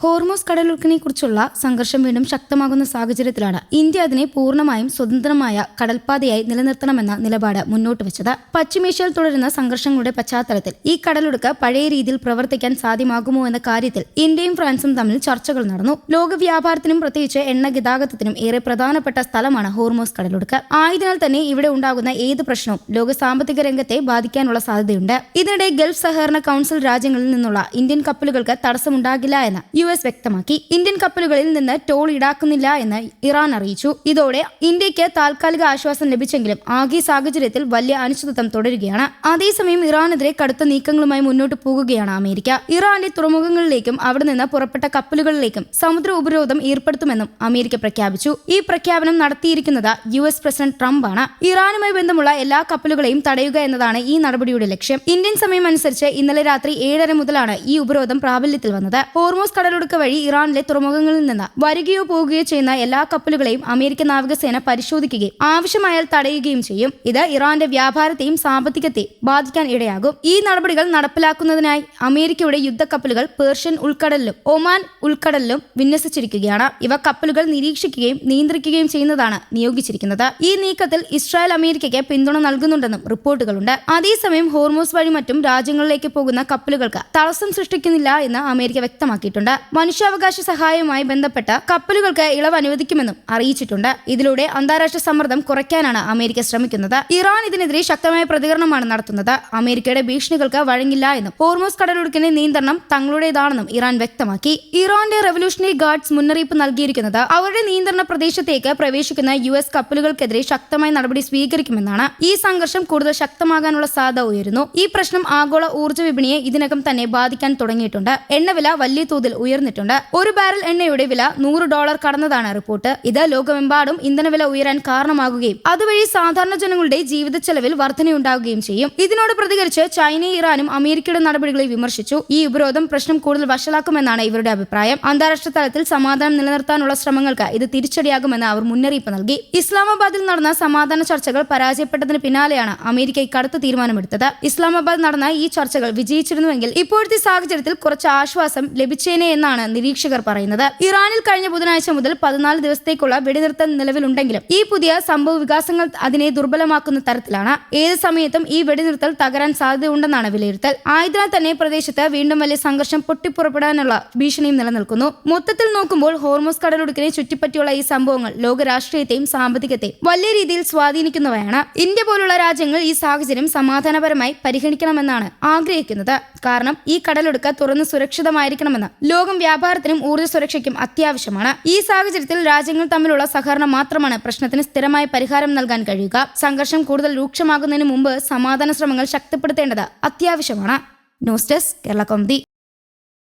Hormuz കടലൊഴുക്കിനെ കുറിച്ചുള്ള സംഘർഷം വീണ്ടും ശക്തമാകുന്ന സാഹചര്യത്തിലാണ് ഇന്ത്യ അതിനെ പൂർണ്ണമായും സ്വതന്ത്രമായ കടൽപ്പാതയായി നിലനിർത്തണമെന്ന നിലപാട് മുന്നോട്ട് വെച്ചത്. പശ്ചിമേഷ്യയിൽ തുടരുന്ന സംഘർഷങ്ങളുടെ പശ്ചാത്തലത്തിൽ ഈ കടലൊഴുക്ക് പഴയ രീതിയിൽ പ്രവർത്തിക്കാൻ സാധ്യമാകുമോ എന്ന കാര്യത്തിൽ ഇന്ത്യയും ഫ്രാൻസും തമ്മിൽ ചർച്ചകൾ നടന്നു. ലോക വ്യാപാരത്തിനും പ്രത്യേകിച്ച് എണ്ണ ഗതാഗതത്തിനും ഏറെ പ്രധാനപ്പെട്ട സ്ഥലമാണ് ഹോർമോസ് കടലൊഴുക്ക്. ആയതിനാൽ തന്നെ ഇവിടെ ഉണ്ടാകുന്ന ഏത് പ്രശ്നവും ലോക സാമ്പത്തിക രംഗത്തെ ബാധിക്കാനുള്ള സാധ്യതയുണ്ട്. ഇതിനിടെ ഗൾഫ് സഹകരണ കൗൺസിൽ രാജ്യങ്ങളിൽ നിന്നുള്ള ഇന്ത്യൻ കപ്പലുകൾക്ക് തടസ്സമുണ്ടാകില്ല എന്ന് US വ്യക്തമാക്കി. ഇന്ത്യൻ കപ്പലുകളിൽ നിന്ന് ടോൾ ഈടാക്കുന്നില്ല എന്ന് ഇറാൻ അറിയിച്ചു. ഇതോടെ ഇന്ത്യക്ക് താൽക്കാലിക ആശ്വാസം ലഭിച്ചെങ്കിലും ആകെ സാഹചര്യത്തിൽ വലിയ അനിശ്ചിതത്വം തുടരുകയാണ്. അതേസമയം ഇറാനെതിരെ കടുത്ത നീക്കങ്ങളുമായി മുന്നോട്ട് പോകുകയാണ് അമേരിക്ക. ഇറാന്റെ തുറമുഖങ്ങളിലേക്കും അവിടെ നിന്ന് പുറപ്പെട്ട കപ്പലുകളിലേക്കും സമുദ്ര ഉപരോധം ഏർപ്പെടുത്തുമെന്നും അമേരിക്ക പ്രഖ്യാപിച്ചു. ഈ പ്രഖ്യാപനം നടത്തിയിരിക്കുന്നത് US പ്രസിഡന്റ് ട്രംപ് ആണ്. ഇറാനുമായി ബന്ധമുള്ള എല്ലാ കപ്പലുകളെയും തടയുക എന്നതാണ് ഈ നടപടിയുടെ ലക്ഷ്യം. ഇന്ത്യൻ സമയം അനുസരിച്ച് ഇന്നലെ രാത്രി 7:30 മുതലാണ് ഈ ഉപരോധം പ്രാബല്യത്തിൽ വന്നത്. ഹോർമോസ് കടലൊഴുക്ക് വഴി ഇറാനിലെ തുറമുഖങ്ങളിൽ നിന്ന് വരികയോ പോകുകയോ ചെയ്യുന്ന എല്ലാ കപ്പലുകളെയും അമേരിക്കൻ നാവികസേന പരിശോധിക്കുകയും ആവശ്യമായാൽ തടയുകയും ചെയ്യും. ഇത് ഇറാന്റെ വ്യാപാരത്തെയും സാമ്പത്തികത്തെയും ബാധിക്കാൻ ഇടയാകും. ഈ നടപടികൾ നടപ്പിലാക്കുന്നതിനായി അമേരിക്കയുടെ യുദ്ധക്കപ്പലുകൾ പേർഷ്യൻ ഉൾക്കടലിലും ഒമാൻ ഉൾക്കടലിലും വിന്യസിച്ചിരിക്കുകയാണ്. ഇവ കപ്പലുകൾ നിരീക്ഷിക്കുകയും നിയന്ത്രിക്കുകയും ചെയ്യുന്നതാണ് നിയോഗിച്ചിരിക്കുന്നത്. ഈ നീക്കത്തിൽ ഇസ്രായേൽ അമേരിക്കയ്ക്ക് പിന്തുണ നൽകുന്നുണ്ടെന്നും റിപ്പോർട്ടുകളുണ്ട്. അതേസമയം ഹോർമോസ് വഴി മറ്റും രാജ്യങ്ങളിലേക്ക് പോകുന്ന കപ്പലുകൾക്ക് തടസ്സം സൃഷ്ടിക്കുന്നില്ല എന്ന് അമേരിക്ക വ്യക്തമാക്കിയിട്ടുണ്ട്. മനുഷ്യാവകാശ സഹായവുമായി ബന്ധപ്പെട്ട കപ്പലുകൾക്ക് ഇളവ് അനുവദിക്കുമെന്നും അറിയിച്ചിട്ടുണ്ട്. ഇതിലൂടെ അന്താരാഷ്ട്ര സമ്മർദ്ദം കുറയ്ക്കാനാണ് അമേരിക്ക ശ്രമിക്കുന്നത്. ഇറാൻ ഇതിനെതിരെ ശക്തമായ പ്രതികരണമാണ് നടത്തുന്നത്. അമേരിക്കയുടെ ഭീഷണികൾക്ക് വഴങ്ങില്ല എന്നും ഹോർമോസ് കടലൊഴുക്കിന്റെ നിയന്ത്രണം തങ്ങളുടേതാണെന്നും ഇറാൻ വ്യക്തമാക്കി. ഇറാന്റെ റവല്യൂഷണറി ഗാർഡ്സ് മുന്നറിയിപ്പ് നൽകിയിരിക്കുന്നത് അവരുടെ നിയന്ത്രണ പ്രദേശത്തേക്ക് പ്രവേശിക്കുന്ന US കപ്പലുകൾക്കെതിരെ ശക്തമായ നടപടി സ്വീകരിക്കുമെന്നാണ്. ഈ സംഘർഷം കൂടുതൽ ശക്തമാകാനുള്ള സാധ്യത ഉയരുന്നു. ഈ പ്രശ്നം ആഗോള ഊർജ്ജ വിപണിയെ ഇതിനകം തന്നെ ബാധിക്കാൻ തുടങ്ങിയിട്ടുണ്ട്. എണ്ണവില വലിയ തോതിൽ ഉയർന്നിട്ടുണ്ട്. ഒരു ബാരൽ എണ്ണയുടെ വില $100 കടന്നതാണ് റിപ്പോർട്ട്. ഇത് ലോകമെമ്പാടും ഇന്ധനവില ഉയരാൻ കാരണമാകുകയും അതുവഴി സാധാരണ ജനങ്ങളുടെ ജീവിത ചെലവിൽ വർധനയുണ്ടാവുകയും ചെയ്യും. ഇതിനോട് പ്രതികരിച്ച് ചൈനയും ഇറാനും അമേരിക്കയുടെ നടപടികളെ വിമർശിച്ചു. ഈ ഉപരോധം പ്രശ്നം കൂടുതൽ വഷളാക്കുമെന്നാണ് ഇവരുടെ അഭിപ്രായം. അന്താരാഷ്ട്ര തലത്തിൽ സമാധാനം നിലനിർത്താനുള്ള ശ്രമങ്ങൾക്ക് ഇത് തിരിച്ചടിയാകുമെന്ന് അവർ മുന്നറിയിപ്പ് നൽകി. ഇസ്ലാമാബാദിൽ നടന്ന സമാധാന ചർച്ചകൾ പരാജയപ്പെട്ടതിന് പിന്നാലെയാണ് അമേരിക്ക കടുത്ത തീരുമാനമെടുത്തത്. ഇസ്ലാമാബാദ് നടന്ന ഈ ചർച്ചകൾ വിജയിച്ചിരുന്നുവെങ്കിൽ ഇപ്പോഴത്തെ സാഹചര്യത്തിൽ കുറച്ച് ആശ്വാസം ലഭിച്ചേനെ എന്നാണ് നിരീക്ഷകർ പറയുന്നത്. ഇറാനിൽ കഴിഞ്ഞ ബുധനാഴ്ച മുതൽ 14 ദിവസത്തേക്കുള്ള വെടിനിർത്തൽ നിലവിലുണ്ടെങ്കിലും ഈ പുതിയ സംഭവ വികാസങ്ങൾ അതിനെ ദുർബലമാക്കുന്ന തരത്തിലാണ്. ഏത് സമയത്തും ഈ വെടിനിർത്തൽ തകരാൻ സാധ്യതയുണ്ടെന്നാണ് വിലയിരുത്തൽ. ആയതിനാൽ തന്നെ പ്രദേശത്ത് വീണ്ടും വലിയ സംഘർഷം പൊട്ടിപ്പുറപ്പെടാനുള്ള ഭീഷണിയും നിലനിൽക്കുന്നു. മൊത്തത്തിൽ നോക്കുമ്പോൾ ഹോർമോസ് കടലൊഴുക്കിനെ ചുറ്റിപ്പറ്റിയുള്ള ഈ സംഭവങ്ങൾ ലോക രാഷ്ട്രീയത്തെയും സാമ്പത്തികത്തെയും വലിയ രീതിയിൽ സ്വാധീനിക്കുന്നവയാണ്. ഇന്ത്യ പോലുള്ള രാജ്യങ്ങൾ ഈ സാഹചര്യം സമാധാനപരമായി പരിഗണിക്കണമെന്നാണ് ആഗ്രഹിക്കുന്നത്. കാരണം ഈ കടലൊഴുക്ക് തുറന്ന് സുരക്ഷിതമായിരിക്കണമെന്ന് ലോകം വ്യാപാരത്തിനും ഊർജ്ജ സുരക്ഷയ്ക്കും അത്യാവശ്യമാണ്. ഈ സാഹചര്യത്തിൽ രാജ്യങ്ങൾ തമ്മിലുള്ള സഹകരണം മാത്രമാണ് പ്രശ്നത്തിന് സ്ഥിരമായ പരിഹാരം നൽകാൻ കഴിയുക. സംഘർഷം കൂടുതൽ രൂക്ഷമാകുന്നതിന് മുമ്പ് സമാധാന ശ്രമങ്ങൾ ശക്തിപ്പെടുത്തേണ്ടത് അത്യാവശ്യമാണ്. News desk Kerala Kaumudi.